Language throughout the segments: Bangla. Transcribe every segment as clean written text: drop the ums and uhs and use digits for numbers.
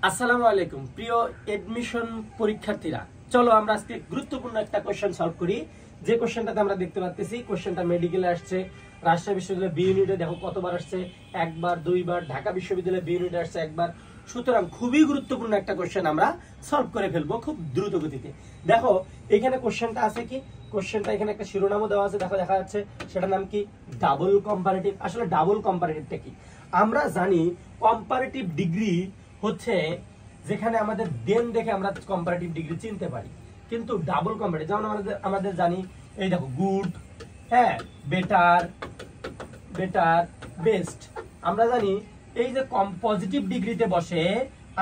আসসালামু আলাইকুম প্রিয় এডমিশন পরীক্ষার্থীরা, চলো আমরা আজকে গুরুত্বপূর্ণ একটা কোশ্চেন সলভ করি। যে কোশ্চেনটাতে আমরা দেখতে পাচ্ছি কোশ্চেনটা মেডিকেলে আসছে, রাজশাহী বিশ্ববিদ্যালয় বি ইউনিটে দেখো কতবার আসছে, একবার, দুইবার, ঢাকা বিশ্ববিদ্যালয় বি ইউনিটে আসছে একবার। সুতরাং খুবই গুরুত্বপূর্ণ একটা কোশ্চেন আমরা সলভ করে ফেলবো খুব দ্রুত গতিতে। দেখো এখানে কোশ্চেনটা আছে কি, কোশ্চেনটা এখানে একটা শিরোনামও দেওয়া আছে, দেখো দেখা যাচ্ছে, সেটার নাম কি ডাবল কম্পারেটিভ। আসলে ডাবল কম্পারেটিভটা কি? আমরা জানি কম্পারেটিভ ডিগ্রি হচ্ছে যেখানে আমাদের দেন দেখে আমরা কম্পারেটিভ ডিগ্রি চিনতে পারি, কিন্তু ডাবল কম্পারেটিভ যেমন আমাদের জানি, এই দেখো গুড, হ্যাঁ, বেটার, বেটার, বেস্ট। আমরা জানি এই যে পজিটিভ ডিগ্রিতে বসে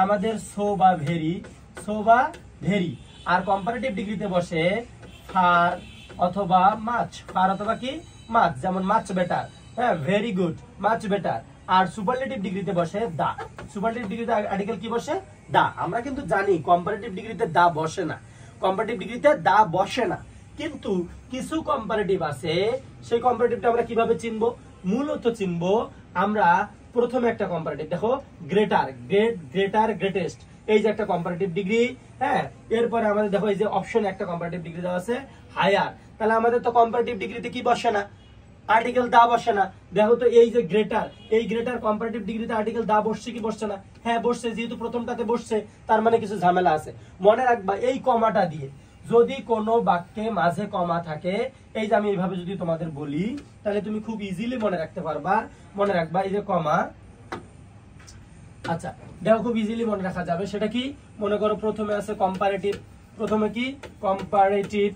আমাদের সো বা ভেরি, সো বা ভেরি, আর কম্পারেটিভ ডিগ্রিতে বসে ফার অথবা মাচ, ফার অথবা কি মাচ, যেমন মাচ বেটার, হ্যাঁ, ভেরি গুড, মাচ বেটার। আর সুপারলেটিভ ডিগ্রিতে বসে দা, সুপারলেটিভ ডিগ্রিতে আর্টিকেল কি বসে? দা। আমরা কিন্তু জানি কম্পারেটিভ ডিগ্রিতে দা বসে না, কম্পারেটিভ ডিগ্রিতে দা বসে না, কিন্তু কিছু কম্পারেটিভ আছে, সেই কম্পারেটিভটা আমরা কিভাবে চিনবো? মূলত চিনবো আমরা প্রথমে একটা কম্পারেটিভ, দেখো গ্রেটার, গ্রেট, গ্রেটার, গ্রেটেস্ট, এই যে একটা কম্পারেটিভ ডিগ্রি, হ্যাঁ। এরপরে আমাদের দেখো এই যে অপশন একটা কম্পারেটিভ ডিগ্রি দেওয়া আছে হায়ার, তাহলে আমাদের তো কম্পারেটিভ ডিগ্রিতে কি বসে না? আর্টিকেল দা বসে না। দেখো তো এই যে গ্রেটার, এই গ্রেটার কম্পারেটিভ ডিগ্রিতে আর্টিকেল দা বসছে কি বসছে না? হ্যাঁ বসছে, যেহেতু প্রথমটাতে বসছে তার মানে কিছু ঝামেলা আছে। মনে রাখবা এই কমাটা দিয়ে যদি কোনো বাক্যে মাঝে কমা থাকে, এই যে আমি এইভাবে যদি তোমাদের বলি তাহলে তুমি খুব ইজিলি মনে রাখতে পারবা। মনে রাখবা এই যে কমা, আচ্ছা দেখো খুব ইজিলি মনে রাখা যাবে। সেটা কি? মনে করো প্রথমে আছে কম্পারেটিভ, প্রথমে কি কম্পারেটিভ,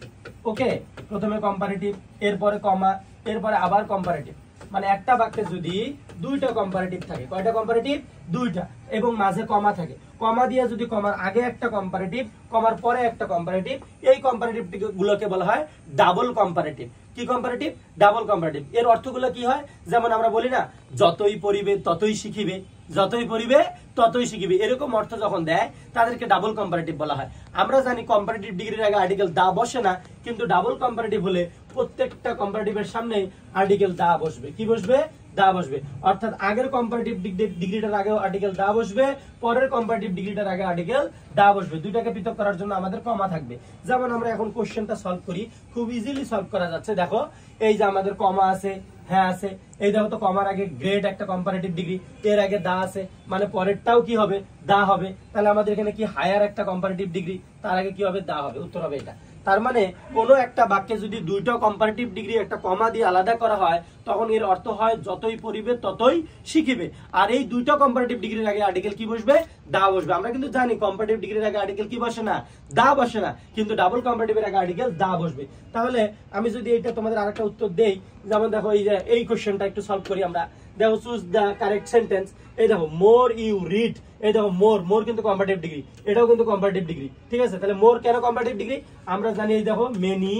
ওকে, প্রথমে কম্পারেটিভ, এরপরে কমা, এরপরে আবার কম্পারেটিভ। মানে একটা বাক্যে যদি দুইটা কম্পারেটিভ থাকে, কয়টা কম্পারেটিভ? দুইটা, এবং মাঝে কমা থাকে, কমা দিয়ে যদি কমার আগে একটা কম্পারেটিভ, কমার পরে একটা কম্পারেটিভ, এই কম্পারেটিভ গুলোকে বলা হয় ডাবল কম্পারেটিভ। কি কম্পারেটিভ? Double comparative. এর অর্থগুলো কি হয়? যেমন আমরা বলি না, যতই পড়িবে ততই শিখিবে, যতই পড়িবে ততই শিখিবে, এরকম অর্থ যখন দেয় তাদেরকে ডাবল কম্পারেটিভ বলা হয়। আমরা জানি কম্পারেটিভ ডিগ্রির আগে আর্টিকেল দা বসে না, কিন্তু ডাবল কম্পারেটিভ হলে প্রত্যেকটা কম্পারেটিভের সামনে আর্টিকেল দা বসবে। কি বসবে? দা বসবে। অর্থাৎ আগের কম্পারেটিভ ডিগ্রিটার আগে আর্টিকেল দা বসবে, পরের কম্পারেটিভ ডিগ্রিটার আগে আর্টিকেল দা বসবে। দুইটাকে পৃথক করার জন্য আমাদের কমা থাকবে। যেমন আমরা এখন কোশ্চেনটা সলভ করি, খুব ইজিলি সলভ করা যাচ্ছে। দেখো এই যে আমাদের কমা আছে, হ্যাঁ আছে, এই দেখো তো কমার আগে গ্রেড একটা কম্পারেটিভ ডিগ্রি, এর আগে দা আছে, মানে পরেরটাও কি হবে? দা হবে। তাহলে আমাদের এখানে কি হায়ার একটা কম্পারেটিভ ডিগ্রি, তার আগে কি হবে? দা হবে। উত্তর হবে এটা। তার মানে কোনো একটা বাক্যে যদি দুইটা কম্পারেটিভ ডিগ্রি একটা কমা দিয়ে আলাদা করা হয়, তখন এর অর্থ হয় যতই পড়িবে ততই শিখিবে। আর এই দুইটা কম্পারেটিভ ডিগ্রির আগে আর্টিকেল কি বসবে? দা বসবে। আমরা কিন্তু জানি কম্পারেটিভ ডিগ্রির আগে আর্টিকেল কি বসে না? দা বসে না, কিন্তু ডাবল কম্পারেটিভের আগে আর্টিকেল দা বসবে। তাহলে আমি যদি এটা তোমাদের আরেকটা উত্তর দেই, যেমন দেখো এই যে এই কোশ্চেনটা একটু সলভ করি আমরা। দেখো চুজ দ্য কারেক্ট সেন্টেন্স। এই দেখো মোর ইউ রিড, এই দেখো মোর, মোর কিন্তু কম্পারেটিভ ডিগ্রি, এটাও কিন্তু কম্পারেটিভ ডিগ্রি, ঠিক আছে। তাহলে মোর কেন কম্পারেটিভ ডিগ্রি? আমরা জানি এই দেখো মেনি,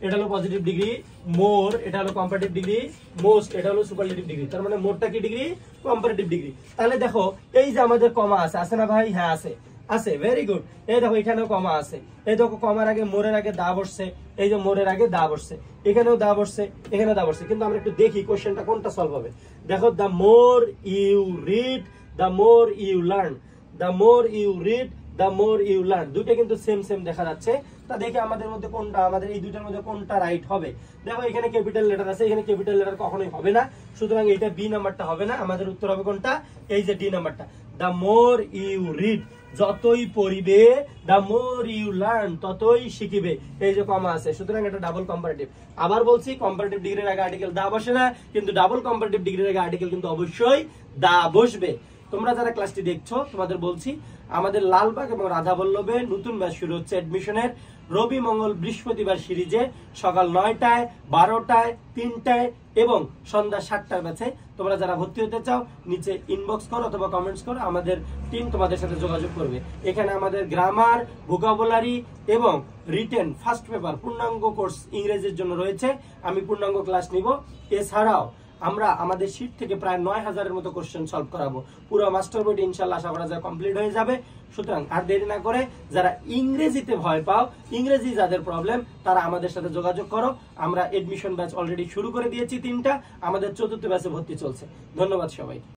এটা হলো পজিটিভ ডিগ্রি, মোর এটা হলো কম্পারেটিভ ডিগ্রি, মোস্ট এটা হলো সুপারলেটিভ ডিগ্রি। তার মানে মোরটা কি ডিগ্রি? Comparative degree. তাহলে দেখো এই যে আমাদের কমা আছে, আছে না ভাই? হ্যাঁ আছে, আছে, ভেরি গুড। এই দেখো এখানেও কমা আছে, এই দেখো কমার আগে মোরের আগে দা বসছে, এই যে মোরের আগে দা বসছে, এখানেও দা বসছে, এখানেও দা বসছে। কিন্তু আমরা একটু দেখি কোশ্চেনটা কোনটা সলভ হবে। দেখো the more you read the more you learn, the more you read the more you learn, দুইটা কিন্তু সেম সেম দেখা যাচ্ছে। তা দেখে আমাদের মধ্যে কোনটা, আমাদের এই দুইটার মধ্যে কোনটা রাইট হবে। দেখো এখানে ক্যাপিটাল লেটার আছে, এখানে ক্যাপিটাল লেটার কখনোই হবে না, সুতরাং এটা বি নাম্বারটা হবে না। আমাদের উত্তর হবে কোনটা? এই যে ডি নাম্বারটা। দ্য মোর ইউ রিড, যতই পড়িবে, দ্য মোর ইউ লার্ন, ততই শিখিবে, এই যে কমা আছে, সুতরাং এটা ডাবল কম্পারেটিভ। আবার বলছি কম্পারেটিভ ডিগ্রির আগে আর্টিকেল দা বসে না, কিন্তু ডাবল কম্পারেটিভ ডিগ্রির আগে আর্টিকেল কিন্তু অবশ্যই দা বসবে। তোমরা যারা ক্লাসটি দেখছো তোমাদের বলছি, আমাদের লালবাগ এবং রাধাবল্লভে নতুন ব্যাচ শুরু হচ্ছে এডমিশনের। রবি মঙ্গল বৃহস্পতিবার সিরিজে সকাল 9টায়, 12টায়, 3টায় এবং সন্ধ্যা 7টার ব্যাচে তোমরা যারা ভর্তি হতে চাও নিচে ইনবক্স করো অথবা কমেন্টস করো, আমাদের টিম তোমাদের সাথে যোগাযোগ করবে। এখানে আমাদের গ্রামার, ভোকাবুলারি এবং রিটেন ফার্স্ট পেপার পূর্ণাঙ্গ কোর্স ইংরেজির জন্য রয়েছে। আমি পূর্ণাঙ্গ ক্লাস নিব। এছাড়াও আমরা আমাদের শীট থেকে প্রায় 9000-এর মতো কোশ্চেন সলভ করাবো। পুরো মাস্টার বইটি ইনশাআল্লাহ আশা করা যায় কমপ্লিট হয়ে যাবে। সুতরাং আর দেরি না করে যারা ইংরেজিতে ভয় পাও, ইংরেজি যাদের প্রবলেম, তারা আমাদের সাথে যোগাযোগ করো। আমরা এডমিশন ব্যাচ অলরেডি শুরু করে দিয়েছি 3টা, আমাদের 4th ব্যাচে ভর্তি চলছে। ধন্যবাদ সবাই।